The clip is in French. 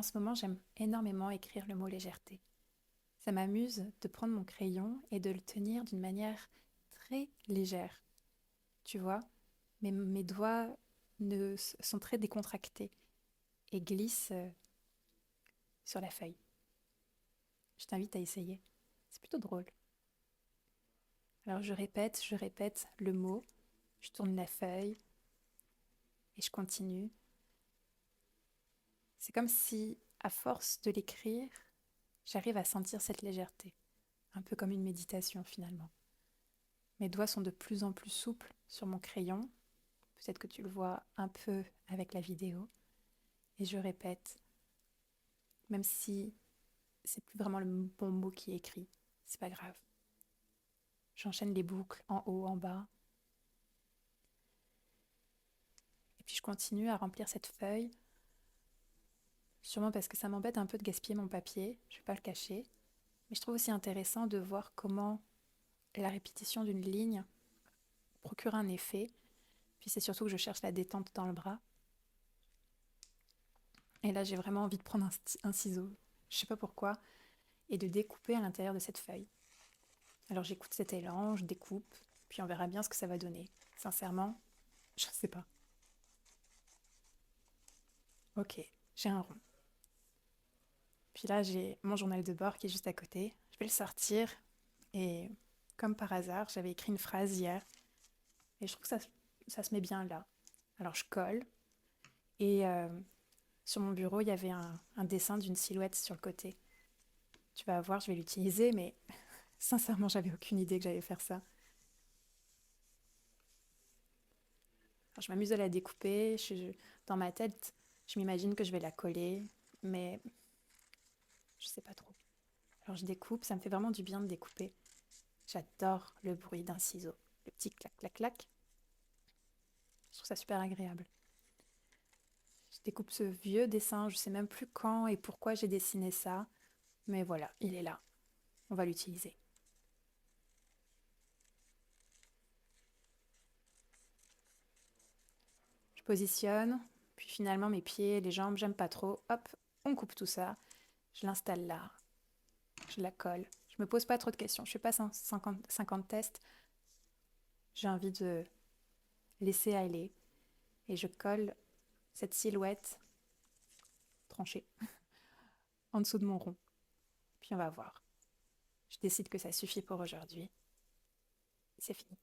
En ce moment, j'aime énormément écrire le mot légèreté. Ça m'amuse de prendre mon crayon et de le tenir d'une manière très légère. Tu vois, mes doigts sont très décontractés et glissent sur la feuille. Je t'invite à essayer. C'est plutôt drôle. Alors je répète le mot, je tourne la feuille et je continue. C'est comme si, à force de l'écrire, j'arrive à sentir cette légèreté, un peu comme une méditation finalement. Mes doigts sont de plus en plus souples sur mon crayon. Peut-être que tu le vois un peu avec la vidéo. Et je répète, même si c'est plus vraiment le bon mot qui est écrit, c'est pas grave. J'enchaîne les boucles en haut, en bas. Et puis je continue à remplir cette feuille, sûrement parce que ça m'embête un peu de gaspiller mon papier, je vais pas le cacher. Mais je trouve aussi intéressant de voir comment la répétition d'une ligne procure un effet. Puis c'est surtout que je cherche la détente dans le bras. Et là, j'ai vraiment envie de prendre un ciseau, je sais pas pourquoi, et de découper à l'intérieur de cette feuille. Alors j'écoute cet élan, je découpe, puis on verra bien ce que ça va donner. Sincèrement, je ne sais pas. Ok, j'ai un rond. Puis là, j'ai mon journal de bord qui est juste à côté. Je vais le sortir et, comme par hasard, j'avais écrit une phrase hier et je trouve que ça se met bien là. Alors je colle et sur mon bureau, il y avait un dessin d'une silhouette sur le côté. Tu vas voir, je vais l'utiliser, mais sincèrement, j'avais aucune idée que j'allais faire ça. Alors, je m'amuse à la découper. Dans ma tête, je m'imagine que je vais la coller, mais je sais pas trop. Alors je découpe, ça me fait vraiment du bien de découper. J'adore le bruit d'un ciseau. Le petit clac, clac, clac. Je trouve ça super agréable. Je découpe ce vieux dessin, je sais même plus quand et pourquoi j'ai dessiné ça, mais voilà, il est là. On va l'utiliser. Je positionne, puis finalement mes pieds, les jambes, j'aime pas trop. Hop, on coupe tout ça. Je l'installe là, je la colle. Je me pose pas trop de questions. Je fais pas 50 tests. J'ai envie de laisser aller et je colle cette silhouette tranchée en dessous de mon rond. Puis on va voir. Je décide que ça suffit pour aujourd'hui. C'est fini.